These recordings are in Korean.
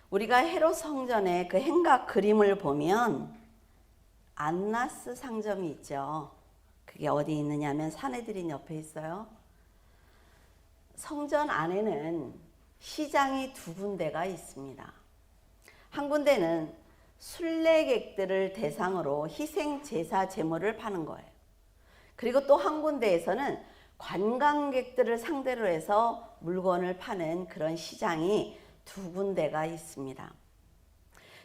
우리가 헤롯 성전의 그 행각 그림을 보면 안나스 상점이 있죠. 그게 어디 있느냐면 사내들인 옆에 있어요. 성전 안에는 시장이 두 군데가 있습니다. 한 군데는 순례객들을 대상으로 희생 제사 제물을 파는 거예요. 그리고 또 한 군데에서는 관광객들을 상대로 해서 물건을 파는 그런 시장이 두 군데가 있습니다.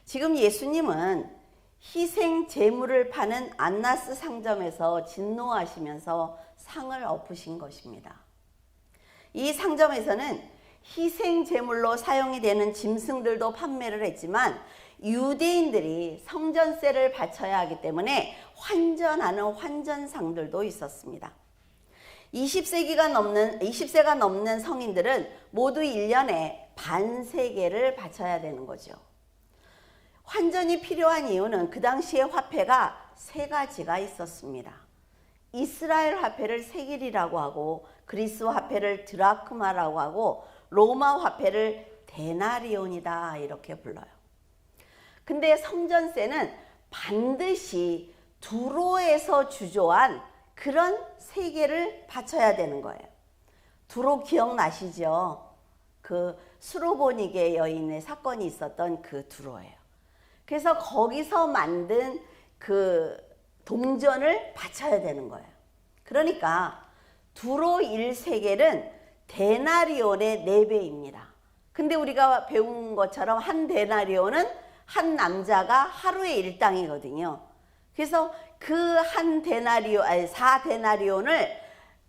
지금 예수님은 희생 제물을 파는 안나스 상점에서 진노하시면서 상을 엎으신 것입니다. 이 상점에서는 희생 제물로 사용이 되는 짐승들도 판매를 했지만 유대인들이 성전세를 바쳐야 하기 때문에 환전하는 환전상들도 있었습니다. 20세가 넘는 성인들은 모두 1년에 반세겔을 바쳐야 되는 거죠. 환전이 필요한 이유는 그 당시에 화폐가 세 가지가 있었습니다. 이스라엘 화폐를 세겔이라고 하고 그리스 화폐를 드라크마라고 하고 로마 화폐를 데나리온이다 이렇게 불러요. 근데 성전세는 반드시 두로에서 주조한 그런 세겔을 바쳐야 되는 거예요. 두로 기억나시죠? 그 수로보니게 여인의 사건이 있었던 그 두로예요. 그래서 거기서 만든 그 동전을 바쳐야 되는 거예요. 그러니까 두로 1세겔은 데나리온의 4배입니다. 근데 우리가 배운 것처럼 한 데나리온은 한 남자가 하루의 일당이거든요. 그래서 그 한 데나리온, 4데나리온을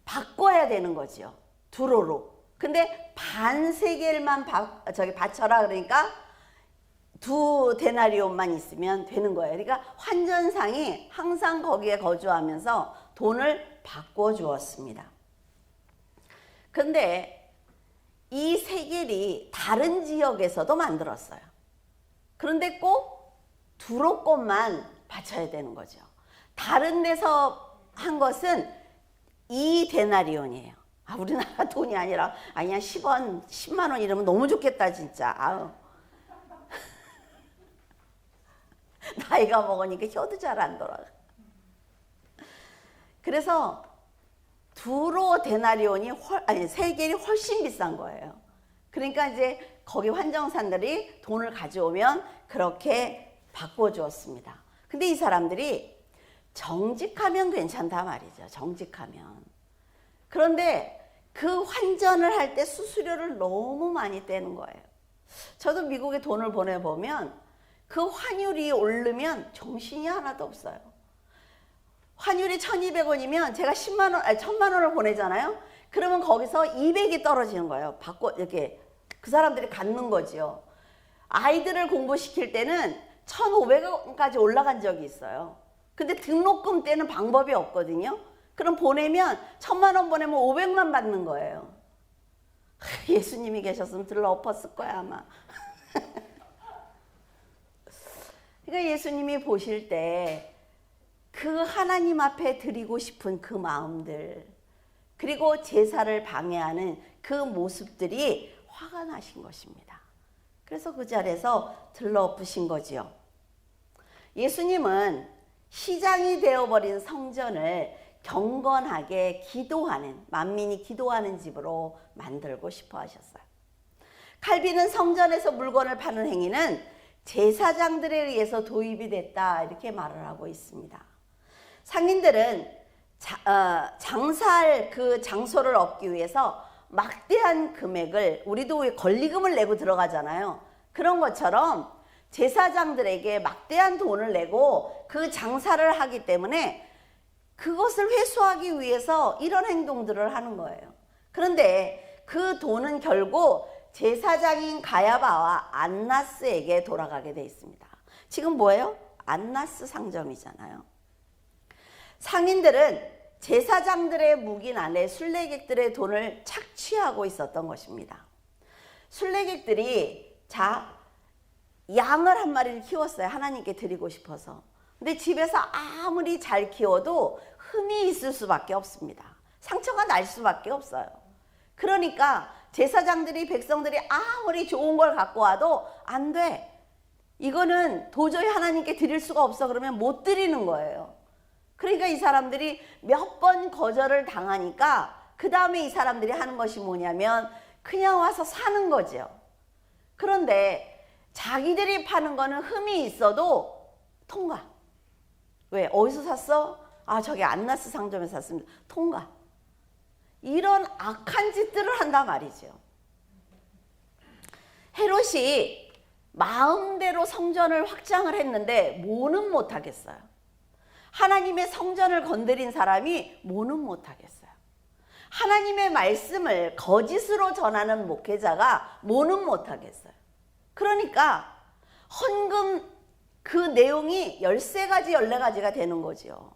바꿔야 되는 거죠. 두로로. 근데 반세겔만 바쳐라 그러니까 2데나리온만 있으면 되는 거예요. 그러니까 환전상이 항상 거기에 거주하면서 돈을 바꿔 주었습니다. 근데 이 세겔이 다른 지역에서도 만들었어요. 그런데 꼭 두로 것만 바쳐야 되는 거죠. 다른 데서 한 것은 2데나리온이에요. 우리나라 돈이 아니라 그냥 10만 원 이러면 너무 좋겠다 진짜. 아유. 나이가 먹으니까 혀도 잘 안 돌아가. 그래서 두로 데나리온이 세겔이 훨씬 비싼 거예요. 그러니까 이제 거기 환정사들이 돈을 가져오면 그렇게 바꿔주었습니다. 근데 이 사람들이 정직하면 괜찮다 말이죠. 정직하면. 그런데 그 환전을 할 때 수수료를 너무 많이 떼는 거예요. 저도 미국에 돈을 보내보면 그 환율이 오르면 정신이 하나도 없어요. 환율이 1,200원이면 제가 1,000만 원을 보내잖아요. 그러면 거기서 200이 떨어지는 거예요. 이렇게 그 사람들이 갖는 거지요. 아이들을 공부시킬 때는 1,500원까지 올라간 적이 있어요. 근데 등록금 떼는 방법이 없거든요. 그럼 보내면 1,000만 원 보내면 500만 받는 거예요. 예수님이 계셨으면 들러 엎었을 거야 아마. 그러니까 예수님이 보실 때 그 하나님 앞에 드리고 싶은 그 마음들, 그리고 제사를 방해하는 그 모습들이 화가 나신 것입니다. 그래서 그 자리에서 들러 엎으신 거지요. 예수님은 시장이 되어버린 성전을 경건하게 기도하는, 만민이 기도하는 집으로 만들고 싶어 하셨어요. 칼빈은 성전에서 물건을 파는 행위는 제사장들에 의해서 도입이 됐다 이렇게 말을 하고 있습니다. 상인들은 장사할 그 장소를 얻기 위해서 막대한 금액을, 우리도 권리금을 내고 들어가잖아요. 그런 것처럼 제사장들에게 막대한 돈을 내고 그 장사를 하기 때문에 그것을 회수하기 위해서 이런 행동들을 하는 거예요. 그런데 그 돈은 결국 제사장인 가야바와 안나스에게 돌아가게 돼 있습니다. 지금 뭐예요? 안나스 상점이잖아요. 상인들은 제사장들의 묵인 안에 순례객들의 돈을 착취하고 있었던 것입니다. 순례객들이 양을 한 마리를 키웠어요. 하나님께 드리고 싶어서. 근데 집에서 아무리 잘 키워도 흠이 있을 수밖에 없습니다. 상처가 날 수밖에 없어요. 그러니까 제사장들이 백성들이 아무리 좋은 걸 갖고 와도 안 돼. 이거는 도저히 하나님께 드릴 수가 없어. 그러면 못 드리는 거예요. 그러니까 이 사람들이 몇 번 거절을 당하니까 그 다음에 이 사람들이 하는 것이 뭐냐면 그냥 와서 사는 거죠. 그런데 자기들이 파는 거는 흠이 있어도 통과. 왜? 어디서 샀어? 아, 저기 안나스 상점에서 샀습니다. 통과. 이런 악한 짓들을 한단 말이죠. 헤롯이 마음대로 성전을 확장을 했는데 뭐는 못하겠어요. 하나님의 성전을 건드린 사람이 뭐는 못하겠어요. 하나님의 말씀을 거짓으로 전하는 목회자가 뭐는 못하겠어요. 그러니까 헌금 그 내용이 13가지 14가지가 되는 거죠.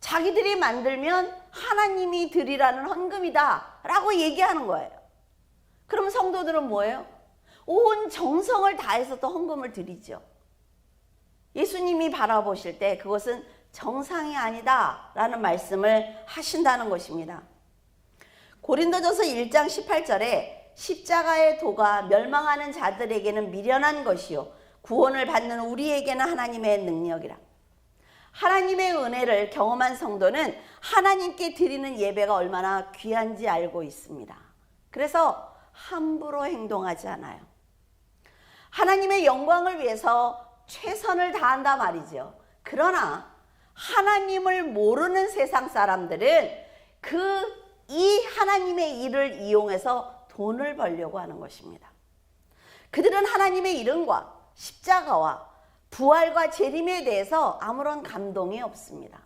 자기들이 만들면 하나님이 드리라는 헌금이다 라고 얘기하는 거예요. 그럼 성도들은 뭐예요? 온 정성을 다해서 또 헌금을 드리죠. 예수님이 바라보실 때 그것은 정상이 아니다 라는 말씀을 하신다는 것입니다. 고린도전서 1장 18절에 십자가의 도가 멸망하는 자들에게는 미련한 것이요 구원을 받는 우리에게는 하나님의 능력이라. 하나님의 은혜를 경험한 성도는 하나님께 드리는 예배가 얼마나 귀한지 알고 있습니다. 그래서 함부로 행동하지 않아요. 하나님의 영광을 위해서 최선을 다한다 말이죠. 그러나 하나님을 모르는 세상 사람들은 이 하나님의 일을 이용해서 돈을 벌려고 하는 것입니다. 그들은 하나님의 이름과 십자가와 부활과 재림에 대해서 아무런 감동이 없습니다.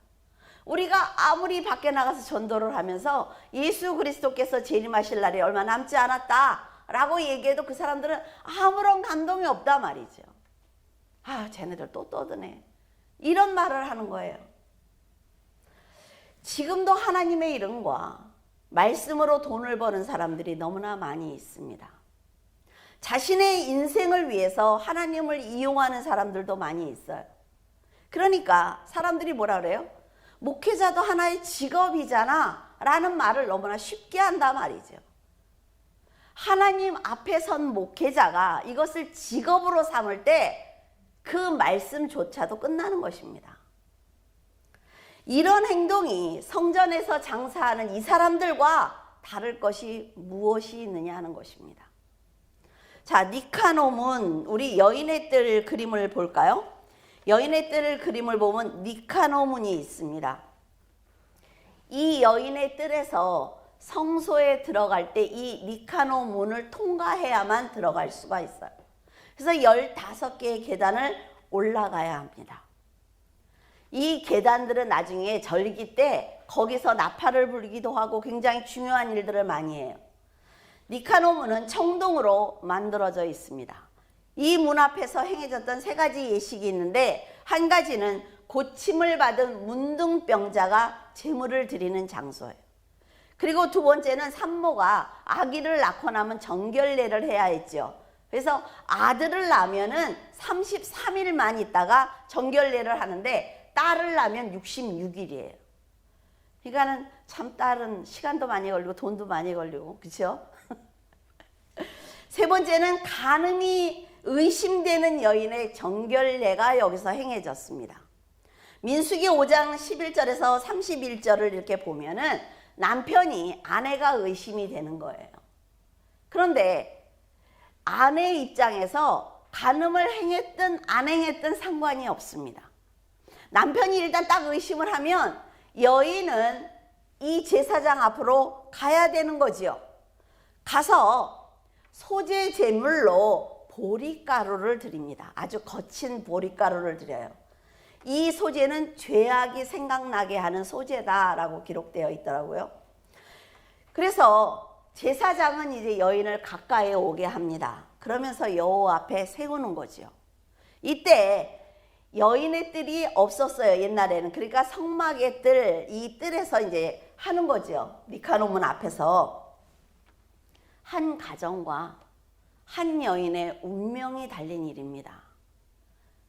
우리가 아무리 밖에 나가서 전도를 하면서 예수 그리스도께서 재림하실 날이 얼마 남지 않았다라고 얘기해도 그 사람들은 아무런 감동이 없단 말이죠. 아, 쟤네들 또 떠드네. 이런 말을 하는 거예요. 지금도 하나님의 이름과 말씀으로 돈을 버는 사람들이 너무나 많이 있습니다. 자신의 인생을 위해서 하나님을 이용하는 사람들도 많이 있어요. 그러니까 사람들이 뭐라 그래요? 목회자도 하나의 직업이잖아 라는 말을 너무나 쉽게 한단 말이죠. 하나님 앞에 선 목회자가 이것을 직업으로 삼을 때 그 말씀조차도 끝나는 것입니다. 이런 행동이 성전에서 장사하는 이 사람들과 다를 것이 무엇이 있느냐 하는 것입니다. 자, 니카노문, 우리 여인의 뜰 그림을 볼까요? 여인의 뜰 그림을 보면 니카노문이 있습니다. 이 여인의 뜰에서 성소에 들어갈 때 이 니카노문을 통과해야만 들어갈 수가 있어요. 그래서 15개의 계단을 올라가야 합니다. 이 계단들은 나중에 절기 때 거기서 나팔을 불기도 하고 굉장히 중요한 일들을 많이 해요. 니카노문은 청동으로 만들어져 있습니다. 이 문 앞에서 행해졌던 3가지 예식이 있는데 한 가지는 고침을 받은 문둥병자가 제물을 드리는 장소예요. 그리고 두 번째는 산모가 아기를 낳고 나면 정결례를 해야 했죠. 그래서 아들을 낳으면은 33일만 있다가 정결례를 하는데 딸을 낳으면 66일이에요. 그러니까는 참 딸은 시간도 많이 걸리고 돈도 많이 걸리고, 그렇죠? 세 번째는 간음이 의심되는 여인의 정결례가 여기서 행해졌습니다. 민수기 5장 11절에서 31절을 이렇게 보면은 남편이 아내가 의심이 되는 거예요. 그런데 아내 입장에서 간음을 행했든 안 행했든 상관이 없습니다. 남편이 일단 딱 의심을 하면 여인은 이 제사장 앞으로 가야 되는 거지요. 가서 소재 제물로 보리가루를 드립니다. 아주 거친 보리가루를 드려요. 이 소재는 죄악이 생각나게 하는 소재다라고 기록되어 있더라고요. 그래서 제사장은 이제 여인을 가까이 오게 합니다. 그러면서 여호와 앞에 세우는 거죠. 이때 여인의 뜰이 없었어요, 옛날에는. 그러니까 성막의 뜰, 이 뜰에서 이제 하는 거죠. 니카노문 앞에서. 한 가정과 한 여인의 운명이 달린 일입니다.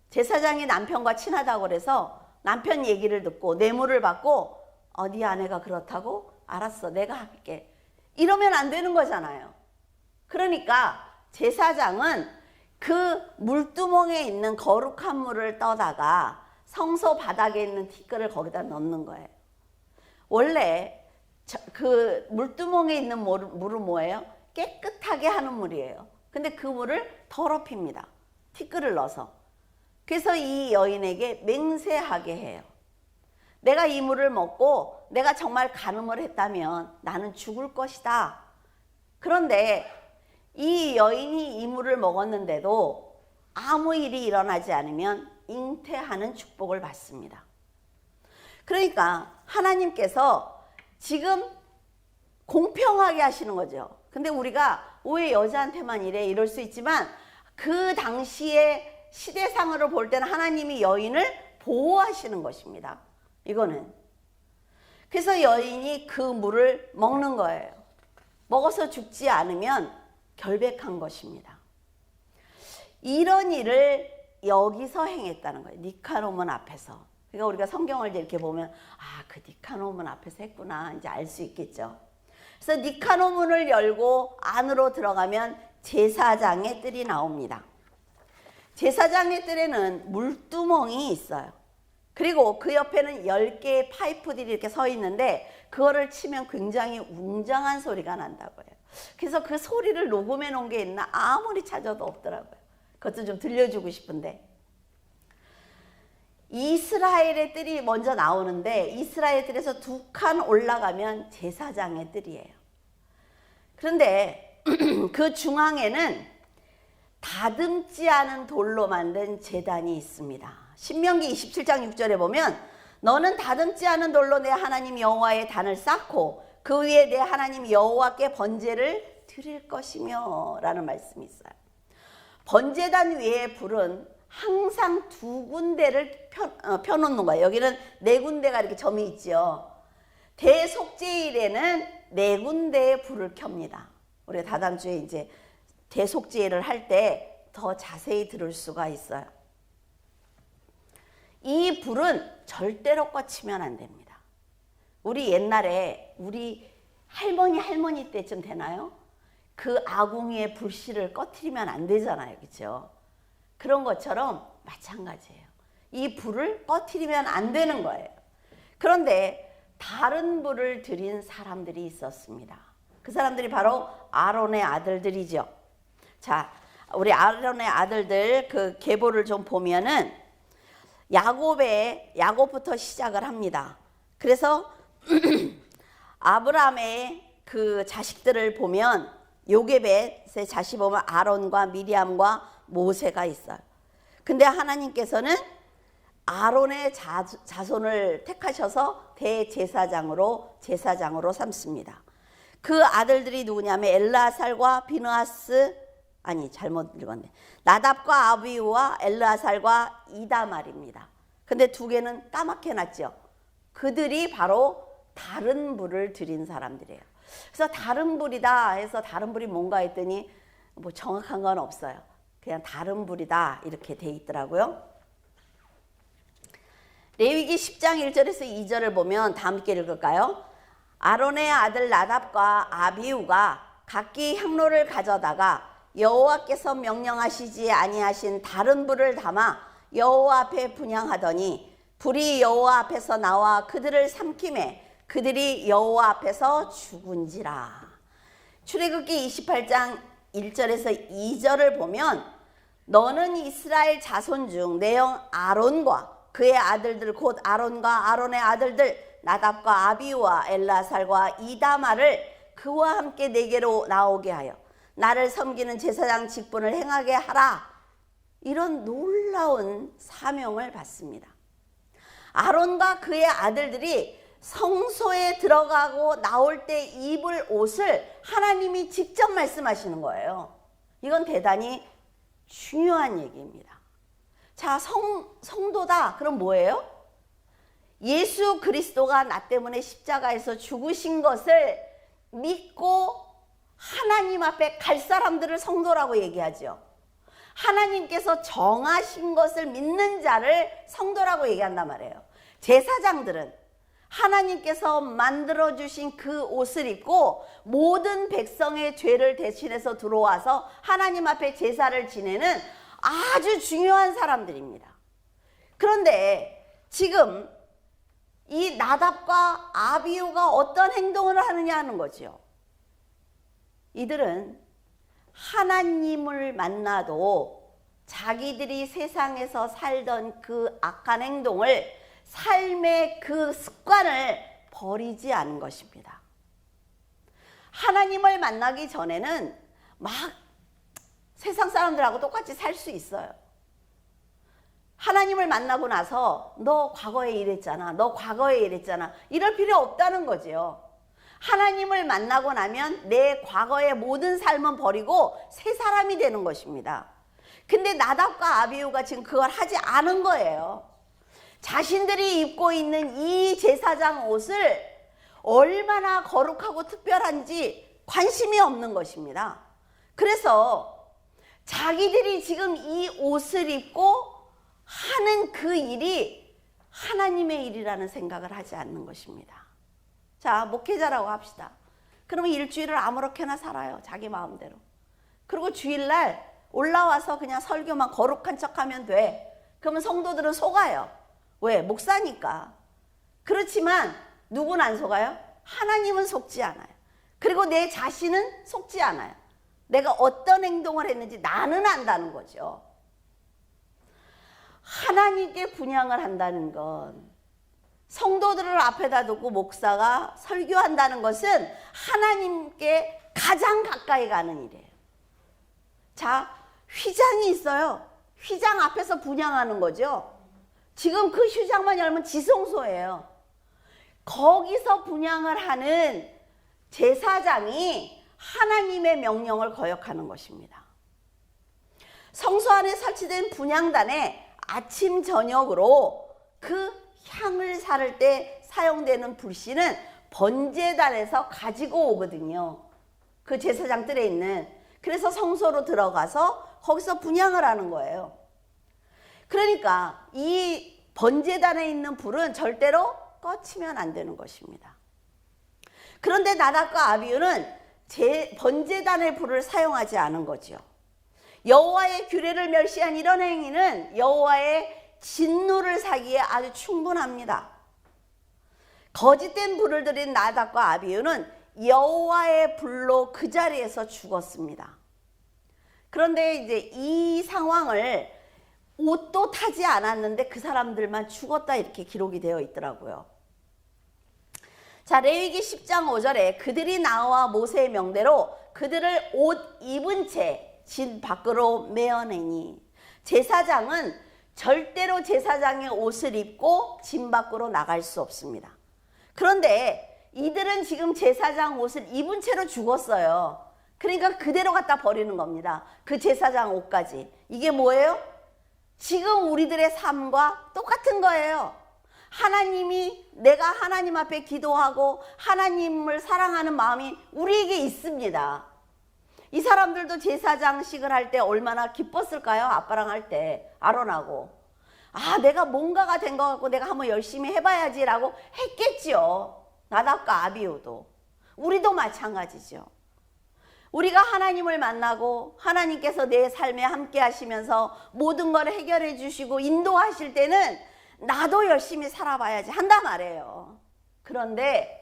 제사장이 남편과 친하다고 그래서 남편 얘기를 듣고 뇌물을 받고 네 아내가 그렇다고? 알았어, 내가 할게. 이러면 안 되는 거잖아요. 그러니까 제사장은 그 물두멍에 있는 거룩한 물을 떠다가 성소 바닥에 있는 티끌을 거기다 넣는 거예요. 원래 그 물두멍에 있는 물은 뭐예요? 깨끗하게 하는 물이에요. 근데 그 물을 더럽힙니다. 티끌을 넣어서. 그래서 이 여인에게 맹세하게 해요. 내가 이 물을 먹고 내가 정말 간음을 했다면 나는 죽을 것이다. 그런데 이 여인이 이 물을 먹었는데도 아무 일이 일어나지 않으면 잉태하는 축복을 받습니다. 그러니까 하나님께서 지금 공평하게 하시는 거죠. 근데 우리가 왜 여자한테만 이래 이럴 수 있지만 그 당시의 시대상으로 볼 때는 하나님이 여인을 보호하시는 것입니다. 이거는. 그래서 여인이 그 물을 먹는 거예요. 먹어서 죽지 않으면 결백한 것입니다. 이런 일을 여기서 행했다는 거예요. 니카노문 앞에서. 그러니까 우리가 성경을 이렇게 보면 그 니카노문 앞에서 했구나 이제 알 수 있겠죠. 그래서 니카노문을 열고 안으로 들어가면 제사장의 뜰이 나옵니다. 제사장의 뜰에는 물두멍이 있어요. 그리고 그 옆에는 10개의 파이프들이 이렇게 서 있는데 그거를 치면 굉장히 웅장한 소리가 난다고 해요. 그래서 그 소리를 녹음해 놓은 게 있나 아무리 찾아도 없더라고요. 그것도 좀 들려주고 싶은데 이스라엘의 뜰이 먼저 나오는데 이스라엘 뜰에서 2칸 올라가면 제사장의 뜰이에요. 그런데 그 중앙에는 다듬지 않은 돌로 만든 제단이 있습니다. 신명기 27장 6절에 보면 너는 다듬지 않은 돌로 내 하나님 여호와의 단을 쌓고 그 위에 내 하나님 여호와께 번제를 드릴 것이며 라는 말씀이 있어요. 번제단 위에 불은 항상 2군데를 펴놓는 거예요. 여기는 4군데가 이렇게 점이 있죠. 대속죄일에는 4군데의 불을 켭니다. 우리 다다음 주에 이제 대속죄일을 할 때 더 자세히 들을 수가 있어요. 이 불은 절대로 꺼치면 안 됩니다. 우리 옛날에 우리 할머니 때쯤 되나요? 그 아궁이의 불씨를 꺼트리면 안 되잖아요. 그렇죠? 그런 것처럼 마찬가지예요. 이 불을 꺼트리면 안 되는 거예요. 그런데 다른 불을 들인 사람들이 있었습니다. 그 사람들이 바로 아론의 아들들이죠. 자, 우리 아론의 아들들 그 계보를 좀 보면은 야곱부터 시작을 합니다. 그래서 아브라함의 그 자식들을 보면 요게벳의 자식 보면 아론과 미리암과 모세가 있어요. 근데 하나님께서는 아론의 자손을 택하셔서 대제사장으로 삼습니다. 그 아들들이 누구냐면 엘르아살과 비느하스 잘못 읽었네. 나답과 아비우와 엘르아살과 이다말입니다. 근데 2개는 까맣게 놨죠. 그들이 바로 다른 불을 드린 사람들이에요. 그래서 다른 불이다 해서 다른 불이 뭔가 했더니 뭐 정확한 건 없어요. 그냥 다른 불이다 이렇게 돼 있더라고요. 레위기 10장 1절에서 2절을 보면 다 함께 읽을까요? 아론의 아들 나답과 아비우가 각기 향로를 가져다가 여호와께서 명령하시지 아니하신 다른 불을 담아 여호와 앞에 분향하더니 불이 여호와 앞에서 나와 그들을 삼키매 그들이 여호와 앞에서 죽은지라. 출애굽기 28장 1절에서 2절을 보면 너는 이스라엘 자손 중 내 형 아론과 그의 아들들 곧 아론과 아론의 아들들 나답과 아비우와 엘르아살과 이다말을 그와 함께 내게로 나오게 하여 나를 섬기는 제사장 직분을 행하게 하라. 이런 놀라운 사명을 받습니다. 아론과 그의 아들들이 성소에 들어가고 나올 때 입을 옷을 하나님이 직접 말씀하시는 거예요. 이건 대단히 중요한 얘기입니다. 자, 성도다. 그럼 뭐예요? 예수 그리스도가 나 때문에 십자가에서 죽으신 것을 믿고 하나님 앞에 갈 사람들을 성도라고 얘기하죠. 하나님께서 정하신 것을 믿는 자를 성도라고 얘기한단 말이에요. 제사장들은 하나님께서 만들어주신 그 옷을 입고 모든 백성의 죄를 대신해서 들어와서 하나님 앞에 제사를 지내는 아주 중요한 사람들입니다. 그런데 지금 이 나답과 아비후가 어떤 행동을 하느냐 하는 거죠. 이들은 하나님을 만나도 자기들이 세상에서 살던 그 악한 행동을, 삶의 그 습관을 버리지 않은 것입니다. 하나님을 만나기 전에는 막 세상 사람들하고 똑같이 살 수 있어요. 하나님을 만나고 나서 너 과거에 이랬잖아, 너 과거에 이랬잖아, 이럴 필요 없다는 거죠. 하나님을 만나고 나면 내 과거의 모든 삶은 버리고 새 사람이 되는 것입니다. 근데 나답과 아비후가 지금 그걸 하지 않은 거예요. 자신들이 입고 있는 이 제사장 옷을 얼마나 거룩하고 특별한지 관심이 없는 것입니다. 그래서 자기들이 지금 이 옷을 입고 하는 그 일이 하나님의 일이라는 생각을 하지 않는 것입니다. 자, 목회자라고 합시다. 그러면 일주일을 아무렇게나 살아요. 자기 마음대로. 그리고 주일날 올라와서 그냥 설교만 거룩한 척하면 돼. 그러면 성도들은 속아요. 왜? 목사니까. 그렇지만 누구는 안 속아요? 하나님은 속지 않아요. 그리고 내 자신은 속지 않아요. 내가 어떤 행동을 했는지 나는 안다는 거죠. 하나님께 분향을 한다는 건, 성도들을 앞에다 두고 목사가 설교한다는 것은 하나님께 가장 가까이 가는 일이에요. 자, 휘장이 있어요. 휘장 앞에서 분향하는 거죠. 지금 그 휘장만 열면 지성소예요. 거기서 분향을 하는 제사장이 하나님의 명령을 거역하는 것입니다. 성소 안에 설치된 분향단에 아침 저녁으로 그 향을 사를 때 사용되는 불씨는 번제단에서 가지고 오거든요. 그 제사장 뜰에 있는. 그래서 성소로 들어가서 거기서 분향을 하는 거예요. 그러니까 이 번제단에 있는 불은 절대로 꺼치면 안 되는 것입니다. 그런데 나답과 아비후는 번제단의 불을 사용하지 않은 거죠. 여호와의 규례를 멸시한 이런 행위는 여호와의 진노를 사기에 아주 충분합니다. 거짓된 불을 들인 나답과 아비후는 여호와의 불로 그 자리에서 죽었습니다. 그런데 이제 이 상황을 옷도 타지 않았는데 그 사람들만 죽었다 이렇게 기록이 되어 있더라고요. 자, 레위기 10장 5절에 그들이 나와 모세의 명대로 그들을 옷 입은 채 진 밖으로 메어내니, 제사장은 절대로 제사장의 옷을 입고 진 밖으로 나갈 수 없습니다. 그런데 이들은 지금 제사장 옷을 입은 채로 죽었어요. 그러니까 그대로 갖다 버리는 겁니다. 그 제사장 옷까지. 이게 뭐예요? 지금 우리들의 삶과 똑같은 거예요. 하나님이, 내가 하나님 앞에 기도하고 하나님을 사랑하는 마음이 우리에게 있습니다. 이 사람들도 제사장식을 할 때 얼마나 기뻤을까요? 아빠랑 할 때, 아론하고. 아, 내가 뭔가가 된 것 같고 내가 한번 열심히 해봐야지라고 했겠지요. 나답과 아비후도. 우리도 마찬가지죠. 우리가 하나님을 만나고 하나님께서 내 삶에 함께 하시면서 모든 걸 해결해 주시고 인도하실 때는 나도 열심히 살아봐야지 한단 말이에요. 그런데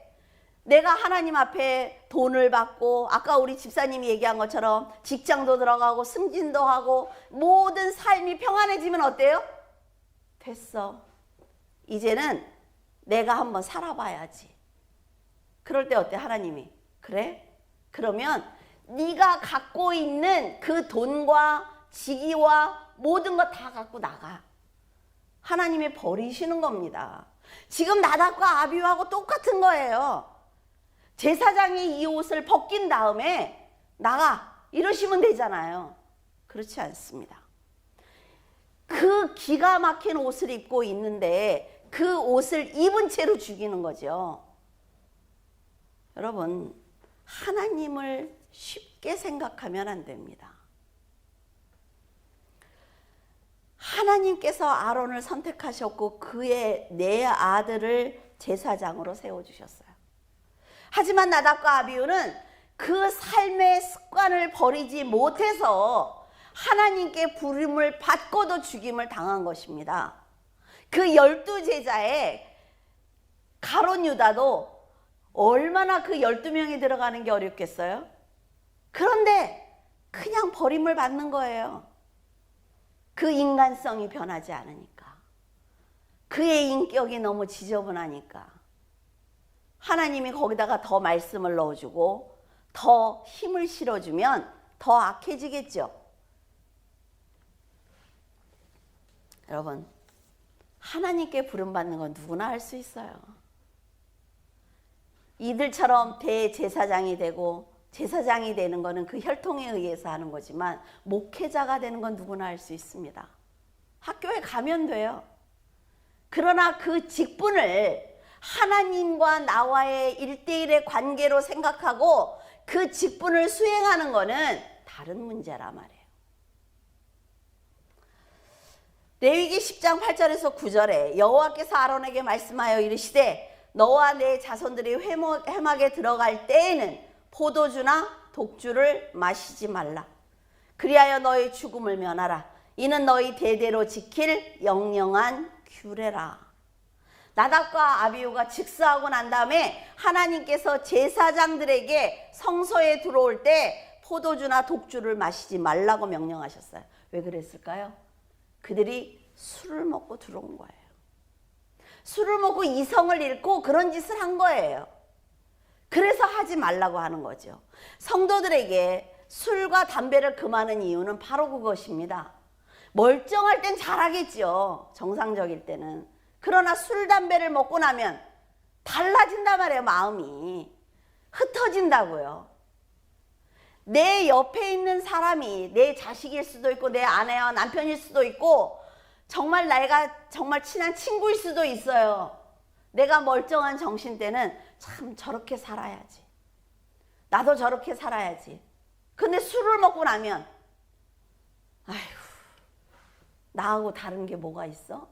내가 하나님 앞에 돈을 받고, 아까 우리 집사님이 얘기한 것처럼 직장도 들어가고 승진도 하고 모든 삶이 평안해지면 어때요? 됐어. 이제는 내가 한번 살아봐야지. 그럴 때 어때? 하나님이 그래? 그러면 네가 갖고 있는 그 돈과 직위와 모든 거 다 갖고 나가. 하나님이 버리시는 겁니다. 지금 나답과 아비후하고 똑같은 거예요. 제사장이 이 옷을 벗긴 다음에 나가 이러시면 되잖아요. 그렇지 않습니다. 그 기가 막힌 옷을 입고 있는데 그 옷을 입은 채로 죽이는 거죠. 여러분, 하나님을 쉽게 생각하면 안 됩니다. 하나님께서 아론을 선택하셨고 그의 네 아들을 제사장으로 세워주셨어요. 하지만 나답과 아비후는 그 삶의 습관을 버리지 못해서 하나님께 부름을 받고도 죽임을 당한 것입니다. 그 12제자의 가룟 유다도 얼마나 그 12명이 들어가는 게 어렵겠어요? 그런데 그냥 버림을 받는 거예요. 그 인간성이 변하지 않으니까. 그의 인격이 너무 지저분하니까. 하나님이 거기다가 더 말씀을 넣어주고 더 힘을 실어주면 더 악해지겠죠. 여러분, 하나님께 부름받는 건 누구나 할 수 있어요. 이들처럼 대제사장이 되고 제사장이 되는 거는 그 혈통에 의해서 하는 거지만 목회자가 되는 건 누구나 할 수 있습니다. 학교에 가면 돼요. 그러나 그 직분을 하나님과 나와의 1대1의 관계로 생각하고 그 직분을 수행하는 거는 다른 문제라 말이에요. 레위기 10장 8절에서 9절에 여호와께서 아론에게 말씀하여 이르시되 너와 내 자손들이 회막에 들어갈 때에는 포도주나 독주를 마시지 말라. 그리하여 너의 죽음을 면하라. 이는 너희 대대로 지킬 영영한 규례라. 나답과 아비후가 즉사하고 난 다음에 하나님께서 제사장들에게 성소에 들어올 때 포도주나 독주를 마시지 말라고 명령하셨어요. 왜 그랬을까요? 그들이 술을 먹고 들어온 거예요. 술을 먹고 이성을 잃고 그런 짓을 한 거예요. 그래서 하지 말라고 하는 거죠. 성도들에게 술과 담배를 금하는 이유는 바로 그것입니다. 멀쩡할 땐 잘하겠죠. 정상적일 때는. 그러나 술, 담배를 먹고 나면 달라진단 말이에요. 마음이 흩어진다고요. 내 옆에 있는 사람이 내 자식일 수도 있고 내 아내와 남편일 수도 있고 정말 내가 정말 친한 친구일 수도 있어요. 내가 멀쩡한 정신 때는 참 저렇게 살아야지. 나도 저렇게 살아야지. 근데 술을 먹고 나면 아휴, 나하고 다른 게 뭐가 있어?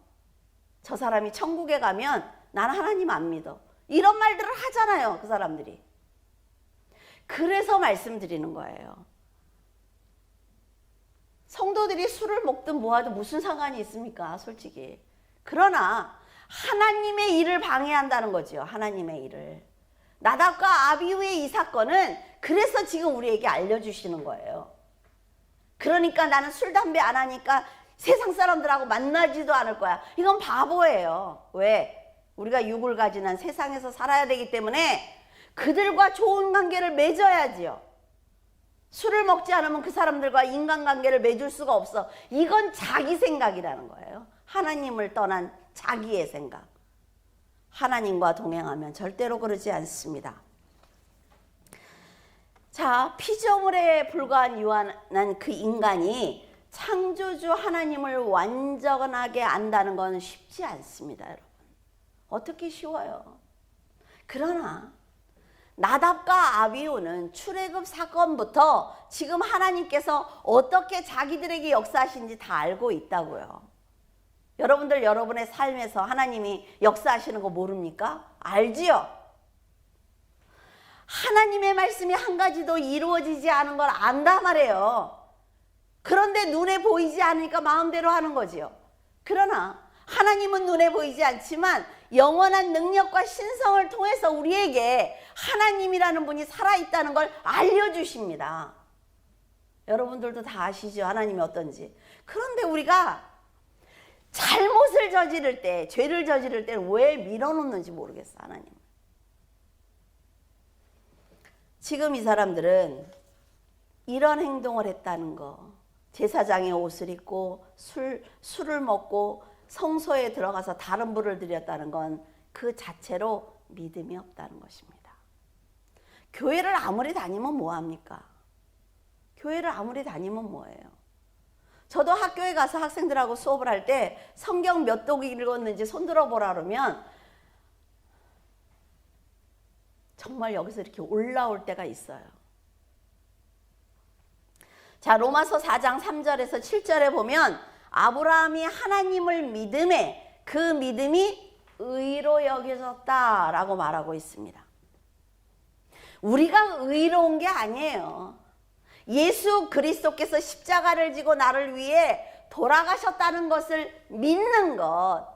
저 사람이 천국에 가면 나는 하나님 안 믿어. 이런 말들을 하잖아요. 그 사람들이. 그래서 말씀드리는 거예요. 성도들이 술을 먹든 뭐하든 무슨 상관이 있습니까? 솔직히. 그러나 하나님의 일을 방해한다는 거죠. 하나님의 일을. 나답과 아비후의 이 사건은 그래서 지금 우리에게 알려주시는 거예요. 그러니까 나는 술, 담배 안 하니까 세상 사람들하고 만나지도 않을 거야. 이건 바보예요. 왜? 우리가 육을 가지는 세상에서 살아야 되기 때문에 그들과 좋은 관계를 맺어야지요. 술을 먹지 않으면 그 사람들과 인간관계를 맺을 수가 없어. 이건 자기 생각이라는 거예요. 하나님을 떠난 자기의 생각. 하나님과 동행하면 절대로 그러지 않습니다. 자, 피조물에 불과한 유한한 그 인간이 창조주 하나님을 완전하게 안다는 건 쉽지 않습니다, 여러분. 어떻게 쉬워요? 그러나 나답과 아비후는 출애굽 사건부터 지금 하나님께서 어떻게 자기들에게 역사하시는지 다 알고 있다고요. 여러분들 여러분의 삶에서 하나님이 역사하시는 거 모릅니까? 알지요? 하나님의 말씀이 한 가지도 이루어지지 않은 걸 안다 말이에요. 그런데 눈에 보이지 않으니까 마음대로 하는 거지요. 그러나 하나님은 눈에 보이지 않지만 영원한 능력과 신성을 통해서 우리에게 하나님이라는 분이 살아있다는 걸 알려주십니다. 여러분들도 다 아시죠? 하나님이 어떤지. 그런데 우리가 잘못을 저지를 때, 죄를 저지를 때 왜 밀어놓는지 모르겠어, 하나님. 지금 이 사람들은 이런 행동을 했다는 거, 제사장의 옷을 입고 술을 먹고 성소에 들어가서 다른 불을 드렸다는 건 그 자체로 믿음이 없다는 것입니다. 교회를 아무리 다니면 뭐합니까? 교회를 아무리 다니면 뭐예요? 저도 학교에 가서 학생들하고 수업을 할 때 성경 몇 독 읽었는지 손들어 보라 그러면 정말 여기서 이렇게 올라올 때가 있어요. 자, 로마서 4장 3절에서 7절에 보면 아브라함이 하나님을 믿음에 그 믿음이 의로 여겨졌다라고 말하고 있습니다. 우리가 의로운 게 아니에요. 예수 그리스도께서 십자가를 지고 나를 위해 돌아가셨다는 것을 믿는 것.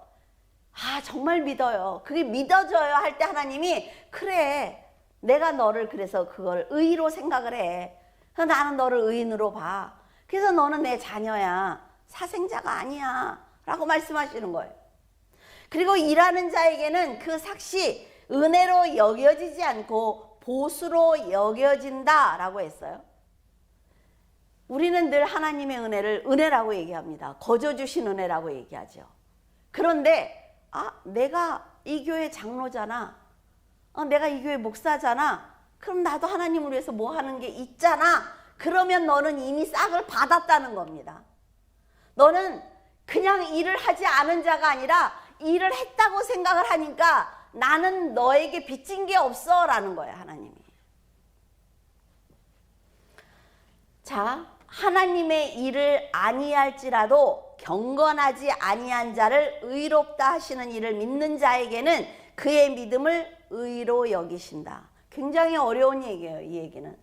정말 믿어요. 그게 믿어져요 할 때 하나님이 그래, 내가 너를 그래서 그걸 의로 생각을 해. 그래서 나는 너를 의인으로 봐. 그래서 너는 내 자녀야. 사생자가 아니야. 라고 말씀하시는 거예요. 그리고 일하는 자에게는 그 삭시 은혜로 여겨지지 않고 보수로 여겨진다 라고 했어요. 우리는 늘 하나님의 은혜를 은혜라고 얘기합니다. 거저 주신 은혜라고 얘기하죠. 그런데 내가 이 교회 장로잖아. 내가 이 교회 목사잖아. 그럼 나도 하나님을 위해서 뭐 하는 게 있잖아. 그러면 너는 이미 싹을 받았다는 겁니다. 너는 그냥 일을 하지 않은 자가 아니라 일을 했다고 생각을 하니까 나는 너에게 빚진 게 없어 라는 거예요, 하나님이. 자, 하나님의 일을 아니할지라도 경건하지 아니한 자를 의롭다 하시는 이를 믿는 자에게는 그의 믿음을 의로 여기신다. 굉장히 어려운 얘기예요, 이 얘기는.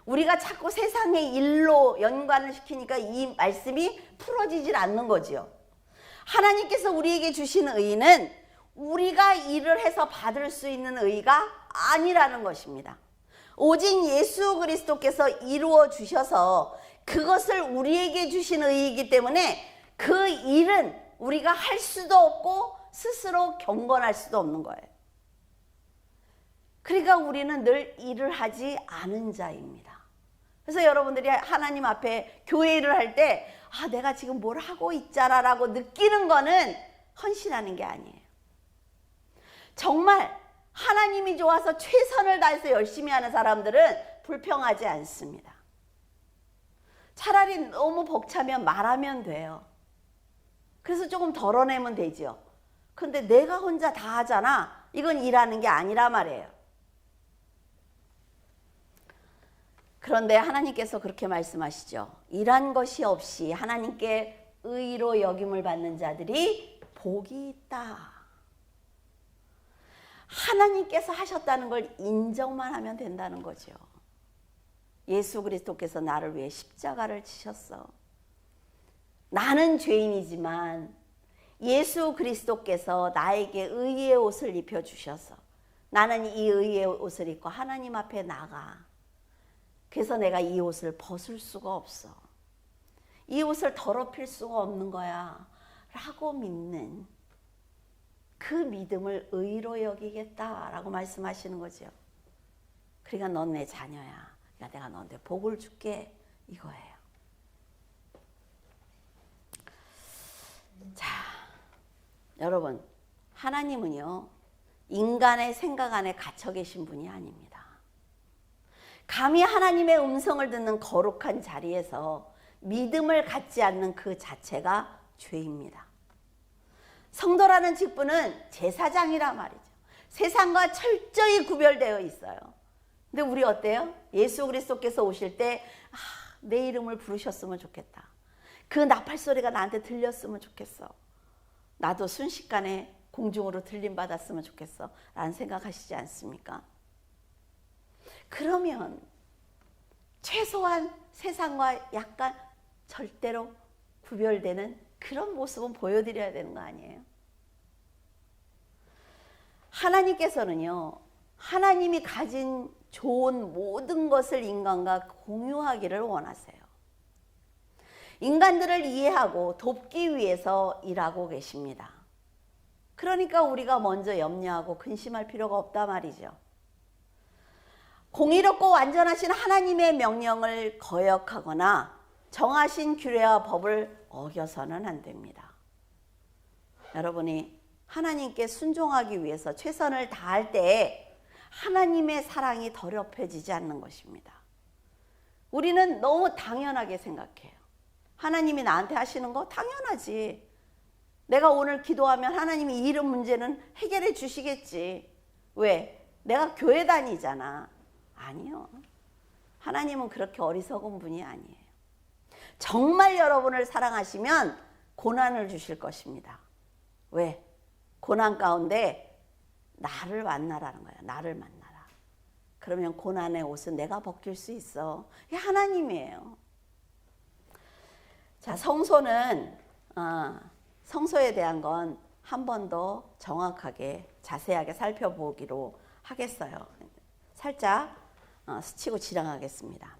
우리가 자꾸 세상의 일로 연관을 시키니까 이 말씀이 풀어지질 않는 거지요. 하나님께서 우리에게 주신 의는 우리가 일을 해서 받을 수 있는 의가 아니라는 것입니다. 오직 예수 그리스도께서 이루어 주셔서 그것을 우리에게 주신 의이기 때문에 그 일은 우리가 할 수도 없고 스스로 경건할 수도 없는 거예요. 그러니까 우리는 늘 일을 하지 않은 자입니다. 그래서 여러분들이 하나님 앞에 교회 일을 할 때 내가 지금 뭘 하고 있잖아 라고 느끼는 거는 헌신하는 게 아니에요. 정말 하나님이 좋아서 최선을 다해서 열심히 하는 사람들은 불평하지 않습니다. 차라리 너무 벅차면 말하면 돼요. 그래서 조금 덜어내면 되죠. 그런데 내가 혼자 다 하잖아. 이건 일하는 게 아니라 말이에요. 그런데 하나님께서 그렇게 말씀하시죠. 일한 것이 없이 하나님께 의로 여김을 받는 자들이 복이 있다. 하나님께서 하셨다는 걸 인정만 하면 된다는 거죠. 예수 그리스도께서 나를 위해 십자가를 지셨어. 나는 죄인이지만 예수 그리스도께서 나에게 의의 옷을 입혀주셔서 나는 이 의의 옷을 입고 하나님 앞에 나가. 그래서 내가 이 옷을 벗을 수가 없어. 이 옷을 더럽힐 수가 없는 거야 라고 믿는 그 믿음을 의로 여기겠다라고 말씀하시는 거죠. 그러니까 넌 내 자녀야. 그러니까 내가 너한테 복을 줄게 이거예요. 자, 여러분, 하나님은요 인간의 생각 안에 갇혀 계신 분이 아닙니다. 감히 하나님의 음성을 듣는 거룩한 자리에서 믿음을 갖지 않는 그 자체가 죄입니다. 성도라는 직분은 제사장이라 말이죠. 세상과 철저히 구별되어 있어요. 근데 우리 어때요? 예수 그리스도께서 오실 때 내 이름을 부르셨으면 좋겠다. 그 나팔 소리가 나한테 들렸으면 좋겠어. 나도 순식간에 공중으로 들림 받았으면 좋겠어 라는 생각하시지 않습니까? 그러면 최소한 세상과 약간 절대로 구별되는 그런 모습은 보여드려야 되는 거 아니에요? 하나님께서는요, 하나님이 가진 좋은 모든 것을 인간과 공유하기를 원하세요. 인간들을 이해하고 돕기 위해서 일하고 계십니다. 그러니까 우리가 먼저 염려하고 근심할 필요가 없다 말이죠. 공의롭고 완전하신 하나님의 명령을 거역하거나 정하신 규례와 법을 어겨서는 안 됩니다. 여러분이 하나님께 순종하기 위해서 최선을 다할 때 하나님의 사랑이 더럽혀지지 않는 것입니다. 우리는 너무 당연하게 생각해요. 하나님이 나한테 하시는 거 당연하지. 내가 오늘 기도하면 하나님이 이런 문제는 해결해 주시겠지. 왜? 내가 교회 다니잖아. 아니요. 하나님은 그렇게 어리석은 분이 아니에요. 정말 여러분을 사랑하시면 고난을 주실 것입니다. 왜? 고난 가운데 나를 만나라는 거야. 나를 만나라. 그러면 고난의 옷은 내가 벗길 수 있어. 이게 하나님이에요. 자, 성소는 성소에 대한 건 한 번 더 정확하게 자세하게 살펴보기로 하겠어요. 살짝 스치고 지나가겠습니다.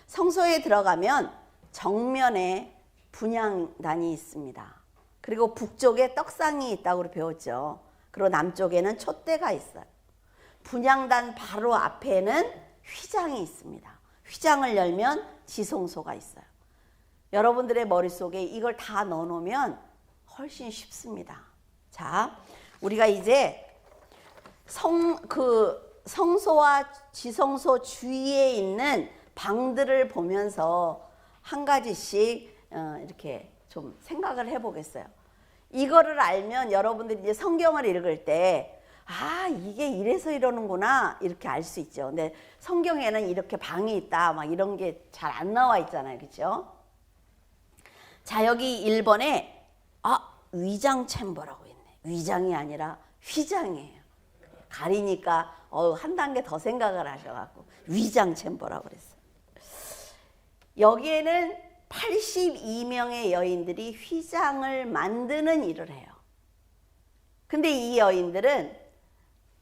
성소에 들어가면 정면에 분향단이 있습니다. 그리고 북쪽에 떡상이 있다고 배웠죠. 그리고 남쪽에는 촛대가 있어요. 분향단 바로 앞에는 휘장이 있습니다. 휘장을 열면 지성소가 있어요. 여러분들의 머릿속에 이걸 다 넣어놓으면 훨씬 쉽습니다. 자, 우리가 이제 성소와 지성소 주위에 있는 방들을 보면서 한 가지씩 이렇게 좀 생각을 해보겠어요. 이거를 알면 여러분들이 이제 성경을 읽을 때 이게 이래서 이러는구나 이렇게 알 수 있죠. 근데 성경에는 이렇게 방이 있다 막 이런 게 잘 안 나와 있잖아요. 그렇죠? 자, 여기 1번에 위장 챔버라고 있네. 위장이 아니라 휘장이에요. 가리니까 한 단계 더 생각을 하셔갖고 위장 챔버라고 그랬어요. 여기에는 82명의 여인들이 휘장을 만드는 일을 해요. 근데 이 여인들은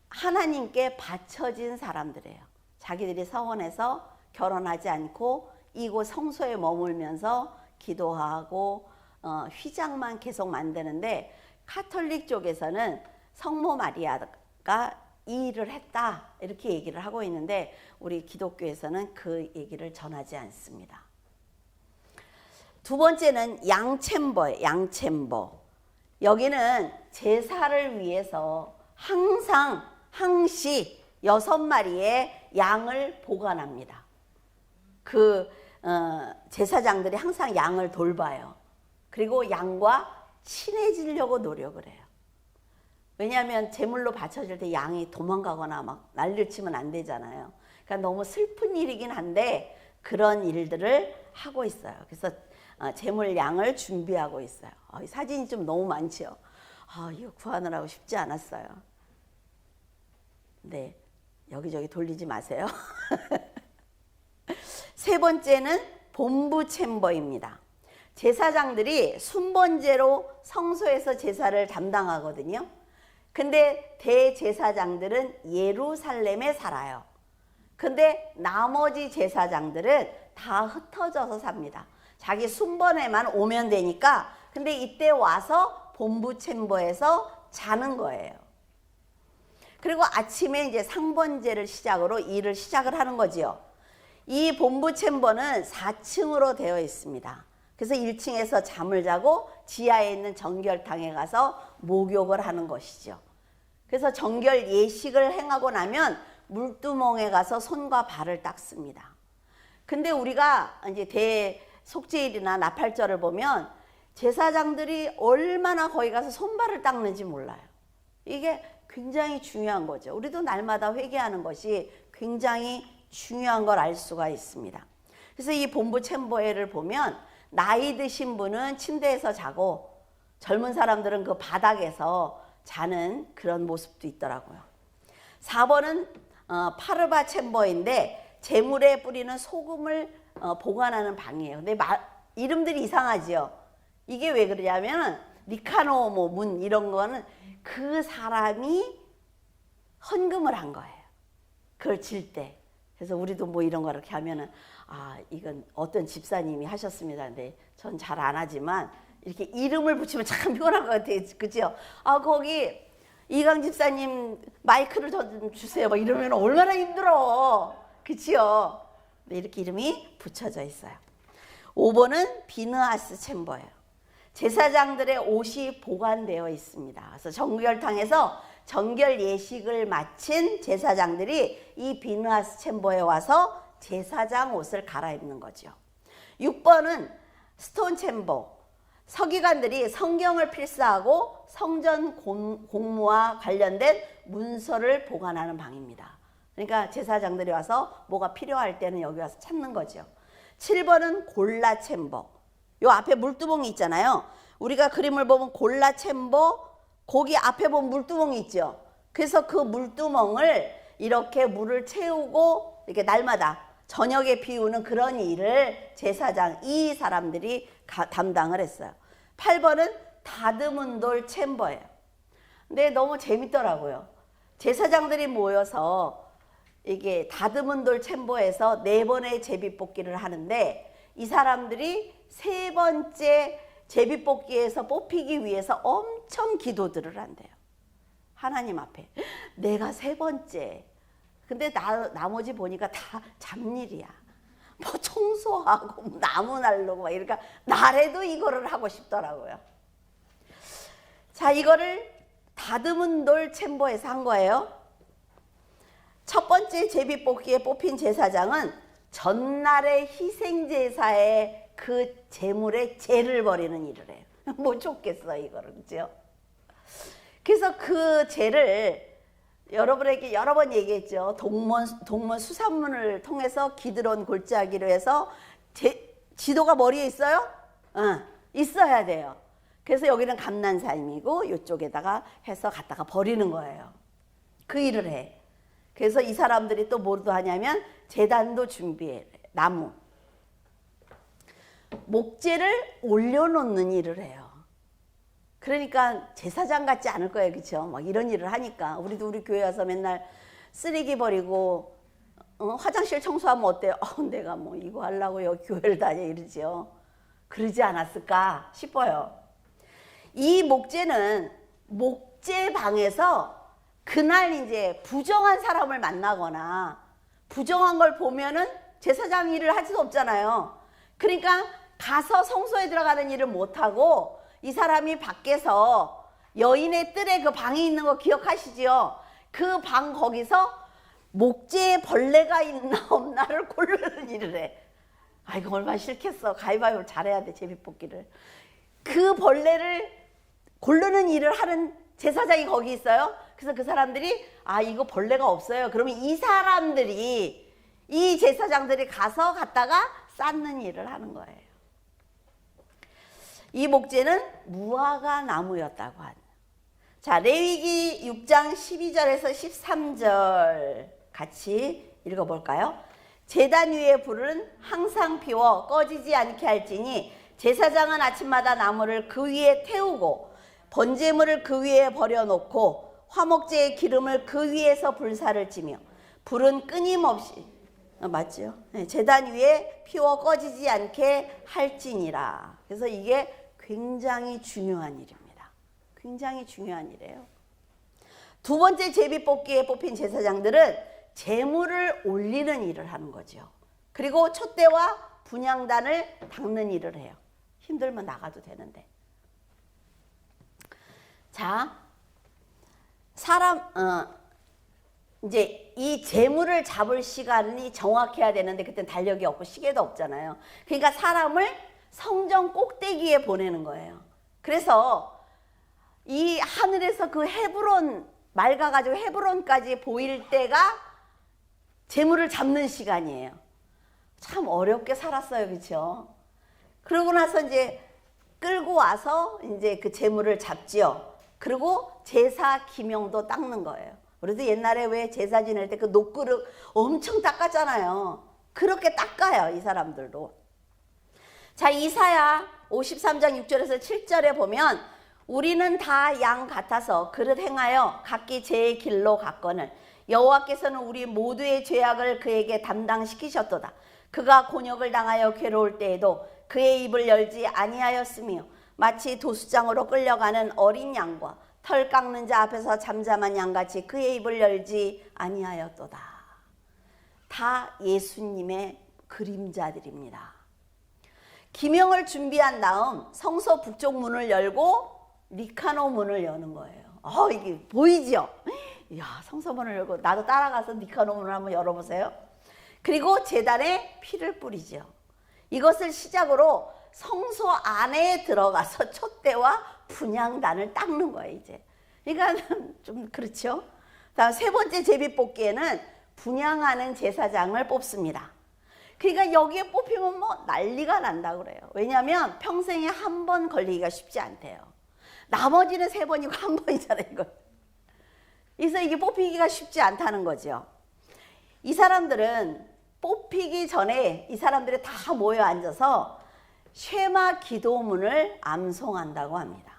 하나님께 바쳐진 사람들이에요. 자기들이 서원해서 결혼하지 않고 이곳 성소에 머물면서 기도하고 휘장만 계속 만드는데, 카톨릭 쪽에서는 성모 마리아가 이 일을 했다 이렇게 얘기를 하고 있는데 우리 기독교에서는 그 얘기를 전하지 않습니다. 두 번째는 양챔버예요. 양챔버. 여기는 제사를 위해서 항시 6마리의 양을 보관합니다. 제사장들이 항상 양을 돌봐요. 그리고 양과 친해지려고 노력을 해요. 왜냐하면 제물로 바쳐질 때 양이 도망가거나 막 난리를 치면 안 되잖아요. 그러니까 너무 슬픈 일이긴 한데 그런 일들을 하고 있어요. 그래서 제물 양을 준비하고 있어요. 이 사진이 좀 너무 많죠. 이거 구하느라고 쉽지 않았어요. 네, 여기저기 돌리지 마세요. 세 번째는 본부 챔버입니다. 제사장들이 순번제로 성소에서 제사를 담당하거든요. 근데 대제사장들은 예루살렘에 살아요. 근데 나머지 제사장들은 다 흩어져서 삽니다. 자기 순번에만 오면 되니까. 근데 이때 와서 본부 챔버에서 자는 거예요. 그리고 아침에 이제 상번제를 시작으로 일을 시작을 하는 거지요. 이 본부 챔버는 4층으로 되어 있습니다. 그래서 1층에서 잠을 자고 지하에 있는 정결탕에 가서 목욕을 하는 것이죠. 그래서 정결 예식을 행하고 나면 물두멍에 가서 손과 발을 닦습니다. 근데 우리가 이제 속죄일이나 나팔절을 보면 제사장들이 얼마나 거기 가서 손발을 닦는지 몰라요. 이게 굉장히 중요한 거죠. 우리도 날마다 회개하는 것이 굉장히 중요한 걸 알 수가 있습니다. 그래서 이 본부 챔버회를 보면 나이 드신 분은 침대에서 자고 젊은 사람들은 그 바닥에서 자는 그런 모습도 있더라고요. 4번은 파르바 챔버인데 제물에 뿌리는 소금을 보관하는 방이에요. 근데 이름들이 이상하지요. 이게 왜 그러냐면 니카노 문 이런 거는 그 사람이 헌금을 한 거예요. 그걸 질 때. 그래서 우리도 뭐 이런 거 이렇게 하면은 이건 어떤 집사님이 하셨습니다. 근데 전 잘 안 하지만 이렇게 이름을 붙이면 참 편할 것 같아요. 그죠? 거기 이강 집사님 마이크를 좀 주세요. 막 이러면 얼마나 힘들어. 그치요? 이렇게 이름이 붙여져 있어요. 5번은 비느하스 챔버예요. 제사장들의 옷이 보관되어 있습니다. 그래서 정결탕에서 정결 예식을 마친 제사장들이 이 비느하스 챔버에 와서 제사장 옷을 갈아입는 거죠. 6번은 스톤 챔버. 서기관들이 성경을 필사하고 성전 공무와 관련된 문서를 보관하는 방입니다. 그러니까 제사장들이 와서 뭐가 필요할 때는 여기 와서 찾는 거죠. 7번은 골라 챔버. 요 앞에 물두멍이 있잖아요. 우리가 그림을 보면 골라 챔버, 거기 앞에 보면 물두멍이 있죠. 그래서 그 물두멍을 이렇게 물을 채우고 이렇게 날마다 저녁에 비우는 그런 일을 제사장 이 사람들이 담당을 했어요. 8번은 다듬은 돌 챔버예요. 근데 너무 재밌더라고요. 제사장들이 모여서 이게 다듬은 돌 챔버에서 4번의 제비뽑기를 하는데 이 사람들이 3번째 제비뽑기에서 뽑히기 위해서 엄청 기도들을 한대요. 하나님 앞에. 내가 3번째. 근데 나머지 보니까 다 잡일이야. 뭐 청소하고 나무 날르고 막 이러니까 나래도 이거를 하고 싶더라고요. 자, 이거를 다듬은 돌 챔버에서 한 거예요. 첫 번째 제비뽑기에 뽑힌 제사장은 전날의 희생제사에 그 제물에 죄를 버리는 일을 해요. 뭐 좋겠어 이거를, 그죠? 그래서 그 죄를 여러분에게 여러 번 얘기했죠. 동문 수산문을 통해서 기드론 골짜기로 해서 지도가 머리에 있어요? 있어야 돼요. 그래서 여기는 감난산이고 이쪽에다가 해서 갖다가 버리는 거예요. 그 일을 해. 그래서 이 사람들이 또 뭐도 하냐면 제단도 준비해. 나무. 목재를 올려놓는 일을 해요. 그러니까 제사장 같지 않을 거예요. 그렇죠? 막 이런 일을 하니까. 우리도 우리 교회 와서 맨날 쓰레기 버리고 화장실 청소하면 어때요? 내가 뭐 이거 하려고 여기 교회를 다녀 이러죠. 그러지 않았을까 싶어요. 이 목재는 목재방에서 그날 이제 부정한 사람을 만나거나 부정한 걸 보면은 제사장 일을 할 수 없잖아요. 그러니까 가서 성소에 들어가는 일을 못하고 이 사람이 밖에서 여인의 뜰에 그 방이 있는 거 기억하시죠? 그 방 거기서 목재에 벌레가 있나 없나를 고르는 일을 해. 이거 얼마나 싫겠어. 가위바위보 잘해야 돼, 제비뽑기를. 그 벌레를 고르는 일을 하는 제사장이 거기 있어요. 그래서 그 사람들이 이거 벌레가 없어요. 그러면 이 사람들이 이 제사장들이 가서 갖다가 쌓는 일을 하는 거예요. 이 목재는 무화과 나무였다고 하는. 자, 레위기 6장 12절에서 13절 같이 읽어볼까요? 제단 위에 불은 항상 피워 꺼지지 않게 할지니 제사장은 아침마다 나무를 그 위에 태우고 번제물을 그 위에 버려놓고 화목제의 기름을 그 위에서 불사를 찌며 불은 끊임없이 맞죠? 네, 제단 위에 피워 꺼지지 않게 할지니라. 그래서 이게 굉장히 중요한 일입니다. 굉장히 중요한 일이에요. 두 번째 제비뽑기에 뽑힌 제사장들은 제물을 올리는 일을 하는 거죠. 그리고 촛대와 분향단을 닦는 일을 해요. 힘들면 나가도 되는데. 자, 이제 이 제물을 잡을 시간이 정확해야 되는데 그땐 달력이 없고 시계도 없잖아요. 그러니까 사람을 성전 꼭대기에 보내는 거예요. 그래서 이 하늘에서 그 헤브론 맑아가지고 헤브론까지 보일 때가 제물을 잡는 시간이에요. 참 어렵게 살았어요, 그렇죠? 그러고 나서 이제 끌고 와서 이제 그 제물을 잡지요. 그리고 제사 기명도 닦는 거예요. 그래도 옛날에 왜 제사 지낼 때 그 녹그릇 엄청 닦았잖아요. 그렇게 닦아요, 이 사람들도. 자, 이사야 53장 6절에서 7절에 보면 우리는 다 양 같아서 그릇 행하여 각기 제 길로 갔거늘 여호와께서는 우리 모두의 죄악을 그에게 담당시키셨도다. 그가 곤욕을 당하여 괴로울 때에도 그의 입을 열지 아니하였으며 마치 도수장으로 끌려가는 어린 양과 털 깎는 자 앞에서 잠잠한 양같이 그의 입을 열지 아니하였도다. 다 예수님의 그림자들입니다. 기명을 준비한 다음 성소 북쪽 문을 열고 니카노 문을 여는 거예요. 이게 보이죠? 이야, 성소 문을 열고 나도 따라가서 니카노 문을 한번 열어보세요. 그리고 제단에 피를 뿌리죠. 이것을 시작으로 성소 안에 들어가서 촛대와 분향단을 닦는 거예요, 이제. 그러니까 좀 그렇죠. 다음 세 번째 제비뽑기에는 분향하는 제사장을 뽑습니다. 그러니까 여기에 뽑히면 뭐 난리가 난다 그래요. 왜냐하면 평생에 한 번 걸리기가 쉽지 않대요. 나머지는 3번이고 1번이잖아요, 이거. 그래서 이게 뽑히기가 쉽지 않다는 거죠. 이 사람들은 뽑히기 전에 이 사람들이 다 모여 앉아서 쉐마 기도문을 암송한다고 합니다.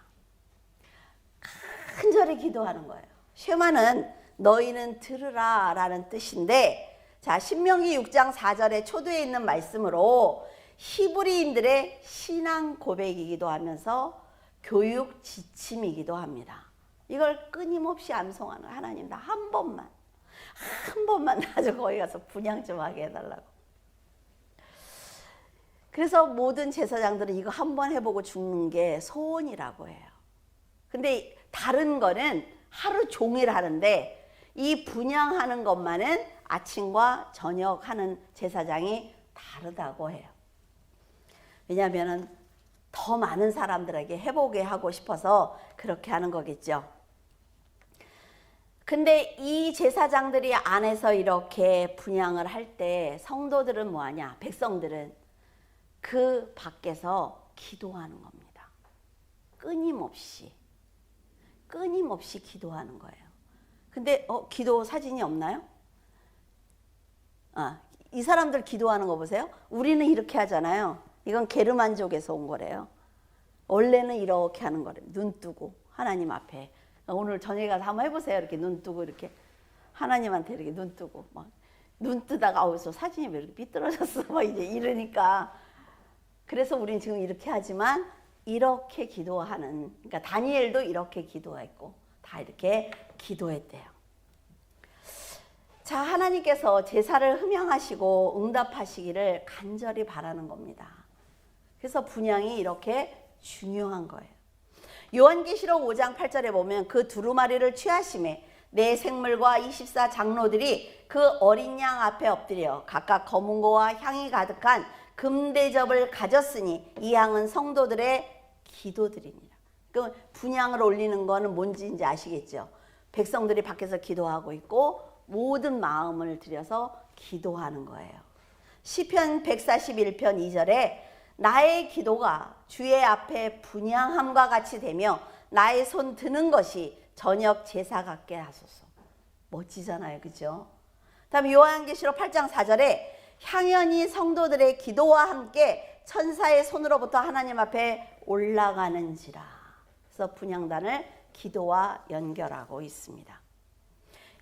간절히 기도하는 거예요. 쉐마는 너희는 들으라 라는 뜻인데, 자, 신명기 6장 4절에 초두에 있는 말씀으로 히브리인들의 신앙 고백이기도 하면서 교육 지침이기도 합니다. 이걸 끊임없이 암송하는 거예요. 하나님, 나 한 번만 나저 거기 가서 분향 좀 하게 해달라고. 그래서 모든 제사장들은 이거 한 번 해보고 죽는 게 소원이라고 해요. 근데 다른 거는 하루 종일 하는데 이 분향하는 것만은 아침과 저녁 하는 제사장이 다르다고 해요. 왜냐하면 더 많은 사람들에게 해보게 하고 싶어서 그렇게 하는 거겠죠. 근데 이 제사장들이 안에서 이렇게 분향을 할 때 성도들은 뭐하냐? 백성들은 그 밖에서 기도하는 겁니다. 끊임없이 기도하는 거예요. 근데 기도 사진이 없나요? 이 사람들 기도하는 거 보세요. 우리는 이렇게 하잖아요. 이건 게르만족에서 온 거래요. 원래는 이렇게 하는 거래요. 눈 뜨고 하나님 앞에. 오늘 저녁에 가서 한번 해보세요. 이렇게 눈 뜨고 이렇게 하나님한테 이렇게 눈 뜨고 막 눈 뜨다가 어디서 사진이 왜 이렇게 삐뚤어졌어 막 이제 이러니까. 그래서 우리는 지금 이렇게 하지만 이렇게 기도하는, 그러니까 다니엘도 이렇게 기도했고 다 이렇게 기도했대요. 자, 하나님께서 제사를 흠양하시고 응답하시기를 간절히 바라는 겁니다. 그래서 분향이 이렇게 중요한 거예요. 요한계시록 5장 8절에 보면 그 두루마리를 취하심에 내 생물과 24 장로들이 그 어린 양 앞에 엎드려 각각 검은 고와 향이 가득한 금대접을 가졌으니 이 향은 성도들의 기도들입니다. 그 분향을 올리는 거는 뭔지 이제 아시겠죠? 백성들이 밖에서 기도하고 있고 모든 마음을 들여서 기도하는 거예요. 시편 141편 2절에 나의 기도가 주의 앞에 분향함과 같이 되며 나의 손 드는 것이 저녁 제사 같게 하소서. 멋지잖아요, 그죠? 다음에 요한계시록 8장 4절에 향연이 성도들의 기도와 함께 천사의 손으로부터 하나님 앞에 올라가는지라. 그래서 분향단을 기도와 연결하고 있습니다.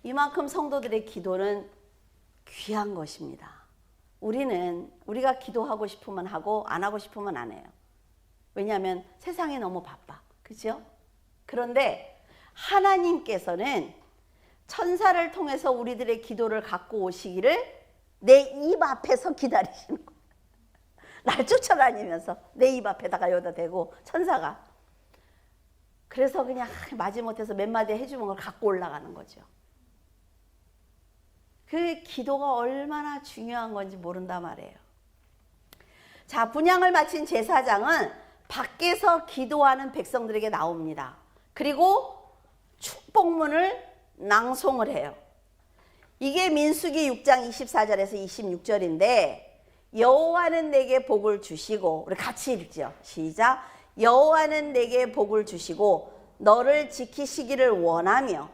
이만큼 성도들의 기도는 귀한 것입니다. 우리가 기도하고 싶으면 하고 안 하고 싶으면 안 해요. 왜냐하면 세상이 너무 바빠. 그죠? 그런데 하나님께서는 천사를 통해서 우리들의 기도를 갖고 오시기를 내 입 앞에서 기다리시는 거예요. 날 쫓아다니면서 내 입 앞에다가 여기다 대고 천사가. 그래서 그냥 마지못해서 몇 마디 해주는 걸 갖고 올라가는 거죠. 그 기도가 얼마나 중요한 건지 모른단 말이에요. 자, 분향을 마친 제사장은 밖에서 기도하는 백성들에게 나옵니다. 그리고 축복문을 낭송을 해요. 이게 민수기 6장 24절에서 26절인데 여호와는 내게 복을 주시고, 우리 같이 읽죠. 시작. 여호와는 내게 복을 주시고 너를 지키시기를 원하며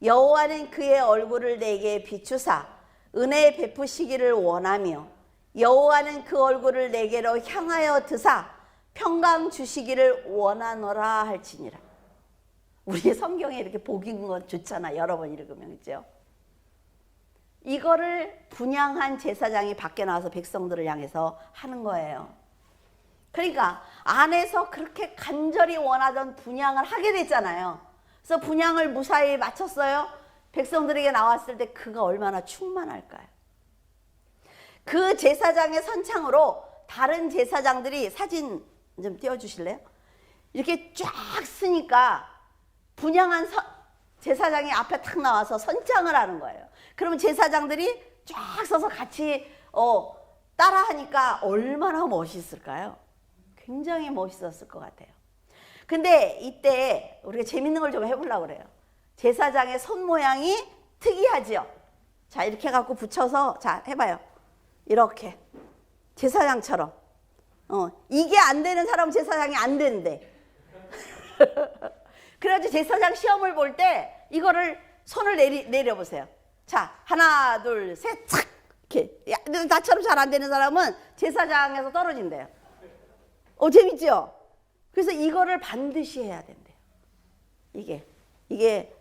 여호와는 그의 얼굴을 내게 비추사 은혜 베푸시기를 원하며 여호와는 그 얼굴을 내게로 향하여 드사 평강 주시기를 원하노라 할지니라. 우리 성경에 이렇게 복인 건 좋잖아. 여러 번 읽으면. 그죠? 이거를 분향한 제사장이 밖에 나와서 백성들을 향해서 하는 거예요. 그러니까 안에서 그렇게 간절히 원하던 분향을 하게 됐잖아요. 그래서 분향을 무사히 마쳤어요. 백성들에게 나왔을 때 그가 얼마나 충만할까요? 그 제사장의 선창으로 다른 제사장들이 사진 좀 띄워주실래요? 이렇게 쫙 쓰니까 분향한 제사장이 앞에 탁 나와서 선창을 하는 거예요. 그러면 제사장들이 쫙 서서 같이 따라하니까 얼마나 멋있을까요? 굉장히 멋있었을 것 같아요. 근데 이때 우리가 재밌는 걸 좀 해보려고 그래요. 제사장의 손 모양이 특이하죠? 자, 이렇게 해갖고 붙여서, 자, 해봐요. 이렇게. 제사장처럼. 이게 안 되는 사람은 제사장이 안 되는데. 그래가지고 제사장 시험을 볼 때 이거를 손을 내려보세요. 자, 하나, 둘, 셋, 착! 이렇게. 나처럼 잘 안 되는 사람은 제사장에서 떨어진대요. 재밌죠? 그래서 이거를 반드시 해야 된대요. 이게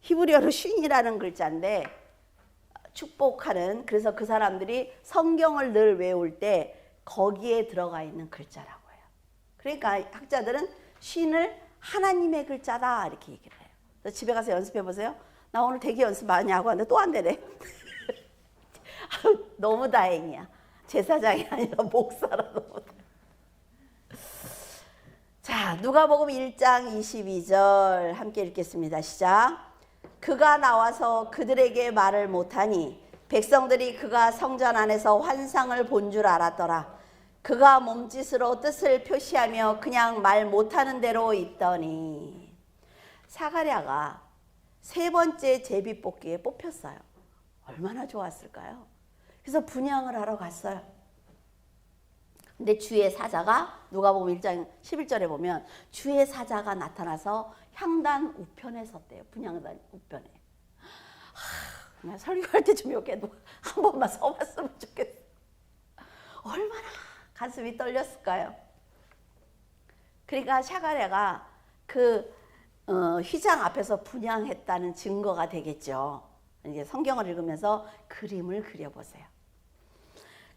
히브리어로 쉰이라는 글자인데 축복하는, 그래서 그 사람들이 성경을 늘 외울 때 거기에 들어가 있는 글자라고 해요. 그러니까 학자들은 쉰을 하나님의 글자다 이렇게 얘기를 해요. 그래서 집에 가서 연습해 보세요. 나 오늘 되게 연습 많이 하고 왔는데 또 안 되네. 너무 다행이야. 제사장이 아니라 목사라. 너무 다행이야. 자, 누가복음 1장 22절 함께 읽겠습니다. 시작. 그가 나와서 그들에게 말을 못하니 백성들이 그가 성전 안에서 환상을 본 줄 알았더라. 그가 몸짓으로 뜻을 표시하며 그냥 말 못하는 대로 있더니. 사가랴가 세 번째 제비뽑기에 뽑혔어요. 얼마나 좋았을까요? 그래서 분향을 하러 갔어요. 근데 주의 사자가, 누가복음 1장 11절에 보면 주의 사자가 나타나서 향단 우편에 섰대요. 분향단 우편에. 나 설교할 때 좀 여기 한 번만 서봤으면 좋겠어. 얼마나 가슴이 떨렸을까요? 그러니까 사가랴가 그 휘장 앞에서 분향했다는 증거가 되겠죠. 이제 성경을 읽으면서 그림을 그려보세요.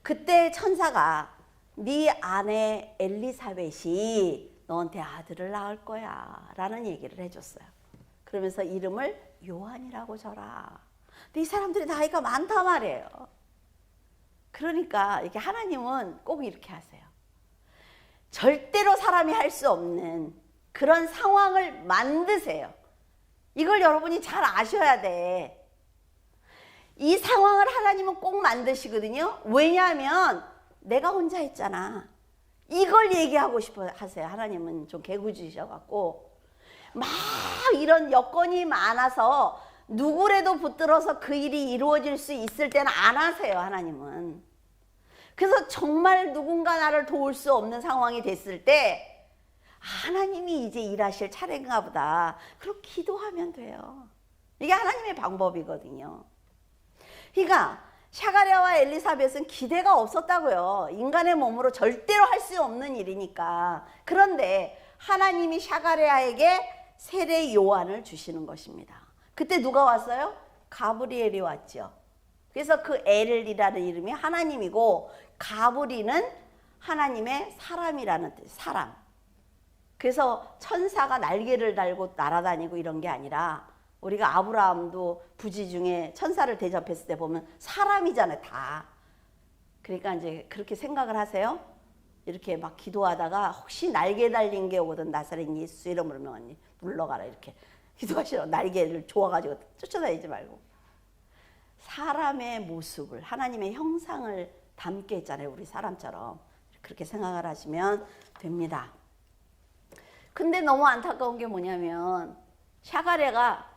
그때 천사가 네 아내 엘리사벳이 너한테 아들을 낳을 거야 라는 얘기를 해줬어요. 그러면서 이름을 요한이라고 줘라. 근데 이 사람들이 나이가 많단 말이에요. 그러니까 이렇게 하나님은 꼭 이렇게 하세요. 절대로 사람이 할 수 없는 그런 상황을 만드세요. 이걸 여러분이 잘 아셔야 돼. 이 상황을 하나님은 꼭 만드시거든요. 왜냐하면 내가 혼자 했잖아. 이걸 얘기하고 싶어 하세요. 하나님은 좀 개구지셔갖고 막 이런 여건이 많아서 누구라도 붙들어서 그 일이 이루어질 수 있을 때는 안 하세요. 하나님은. 그래서 정말 누군가 나를 도울 수 없는 상황이 됐을 때 하나님이 이제 일하실 차례인가 보다. 그럼 기도하면 돼요. 이게 하나님의 방법이거든요. 그러니까 사가랴와 엘리사벳은 기대가 없었다고요. 인간의 몸으로 절대로 할 수 없는 일이니까. 그런데 하나님이 사가랴에게 세례 요한을 주시는 것입니다. 그때 누가 왔어요? 가브리엘이 왔죠. 그래서 그 엘이라는 이름이 하나님이고 가브리는 하나님의 사람이라는 뜻, 사람. 그래서 천사가 날개를 달고 날아다니고 이런 게 아니라 우리가 아브라함도 부지 중에 천사를 대접했을 때 보면 사람이잖아요, 다. 그러니까 이제 그렇게 생각을 하세요. 이렇게 막 기도하다가 혹시 날개 달린 게 오거든 나사렛 예수 이름으로 명하니 물러가라 이렇게 기도하시라고. 날개를 좋아가지고 쫓아다니지 말고. 사람의 모습을, 하나님의 형상을 담게 했잖아요, 우리 사람처럼. 그렇게 생각을 하시면 됩니다. 근데 너무 안타까운 게 뭐냐면 사가랴가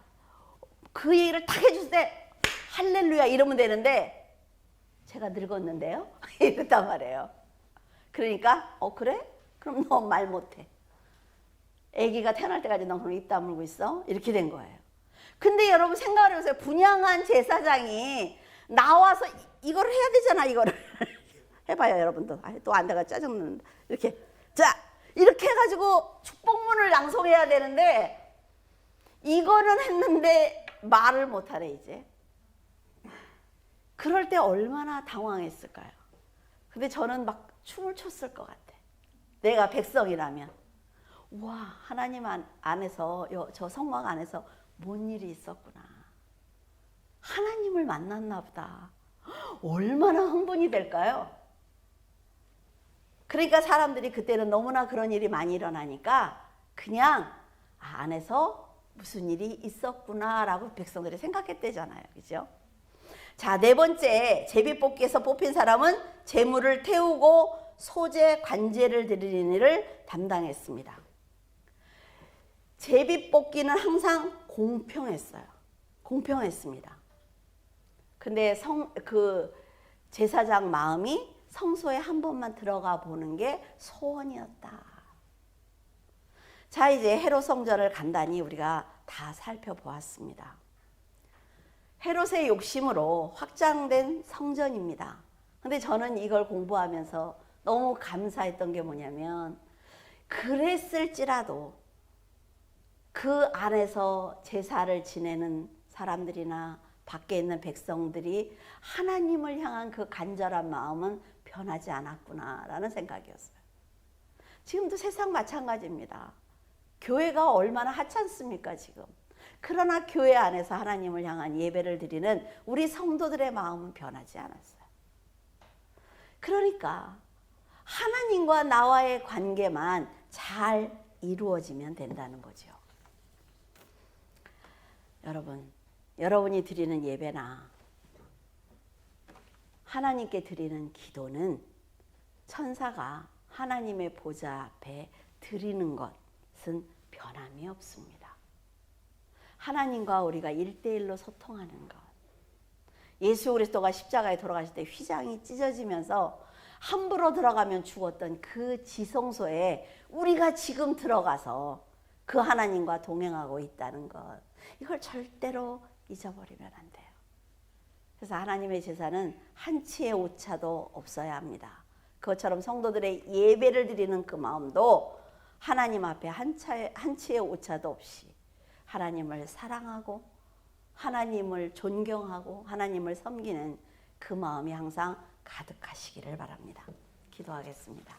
그 얘기를 딱 해줄 때 할렐루야 이러면 되는데 제가 늙었는데요? 이랬단 말이에요. 그러니까 그래? 그럼 너 말 못해. 아기가 태어날 때까지 너 그럼 입 다물고 있어? 이렇게 된 거예요. 근데 여러분 생각을 해보세요. 분향한 제사장이 나와서 이거를 해야 되잖아. 이거를 해봐요 여러분도. 또 안 돼가 짜증난다. 이렇게 자 이렇게 해가지고 축복문을 낭송해야 되는데 이거는 했는데 말을 못하래 이제. 그럴 때 얼마나 당황했을까요? 근데 저는 막 춤을 췄을 것 같아. 내가 백성이라면. 와, 하나님 안에서, 저 성막 안에서 뭔 일이 있었구나. 하나님을 만났나 보다. 얼마나 흥분이 될까요? 그러니까 사람들이 그때는 너무나 그런 일이 많이 일어나니까 그냥 안에서 무슨 일이 있었구나라고 백성들이 생각했대잖아요. 그죠? 자, 네 번째 제비뽑기에서 뽑힌 사람은 제물을 태우고 소재 관제를 드리는 일을 담당했습니다. 제비뽑기는 항상 공평했어요. 공평했습니다. 근데 그 제사장 마음이 성소에 한 번만 들어가 보는 게 소원이었다. 자, 이제 헤롯 성전을 간단히 우리가 다 살펴보았습니다. 헤롯의 욕심으로 확장된 성전입니다. 근데 저는 이걸 공부하면서 너무 감사했던 게 뭐냐면, 그랬을지라도 그 안에서 제사를 지내는 사람들이나 밖에 있는 백성들이 하나님을 향한 그 간절한 마음은 변하지 않았구나라는 생각이었어요. 지금도 세상 마찬가지입니다. 교회가 얼마나 하찮습니까, 지금. 그러나 교회 안에서 하나님을 향한 예배를 드리는 우리 성도들의 마음은 변하지 않았어요. 그러니까 하나님과 나와의 관계만 잘 이루어지면 된다는 거죠. 여러분이 드리는 예배나 하나님께 드리는 기도는 천사가 하나님의 보좌 앞에 드리는 것은 변함이 없습니다. 하나님과 우리가 1대1로 소통하는 것. 예수 그리스도가 십자가에 돌아가실 때 휘장이 찢어지면서 함부로 들어가면 죽었던 그 지성소에 우리가 지금 들어가서 그 하나님과 동행하고 있다는 것. 이걸 절대로 잊어버리면 안 돼요. 그래서 하나님의 제사는 한치의 오차도 없어야 합니다. 그것처럼 성도들의 예배를 드리는 그 마음도 하나님 앞에 한치의 오차도 없이 하나님을 사랑하고 하나님을 존경하고 하나님을 섬기는 그 마음이 항상 가득하시기를 바랍니다. 기도하겠습니다.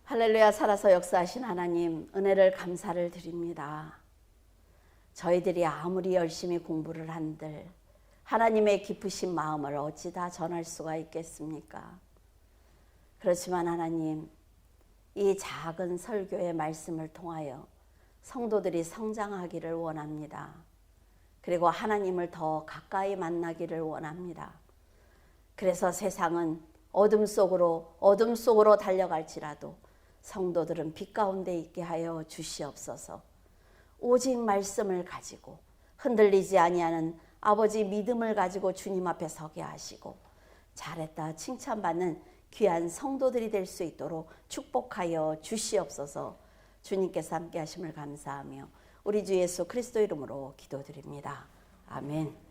할렐루야. 살아서 역사하신 하나님, 은혜를 감사를 드립니다. 저희들이 아무리 열심히 공부를 한들 하나님의 깊으신 마음을 어찌 다 전할 수가 있겠습니까? 그렇지만 하나님, 이 작은 설교의 말씀을 통하여 성도들이 성장하기를 원합니다. 그리고 하나님을 더 가까이 만나기를 원합니다. 그래서 세상은 어둠 속으로 달려갈지라도 성도들은 빛 가운데 있게 하여 주시옵소서. 오직 말씀을 가지고 흔들리지 아니하는 아버지 믿음을 가지고 주님 앞에 서게 하시고 잘했다 칭찬받는 귀한 성도들이 될 수 있도록 축복하여 주시옵소서. 주님께서 함께 하심을 감사하며 우리 주 예수 그리스도 이름으로 기도드립니다. 아멘.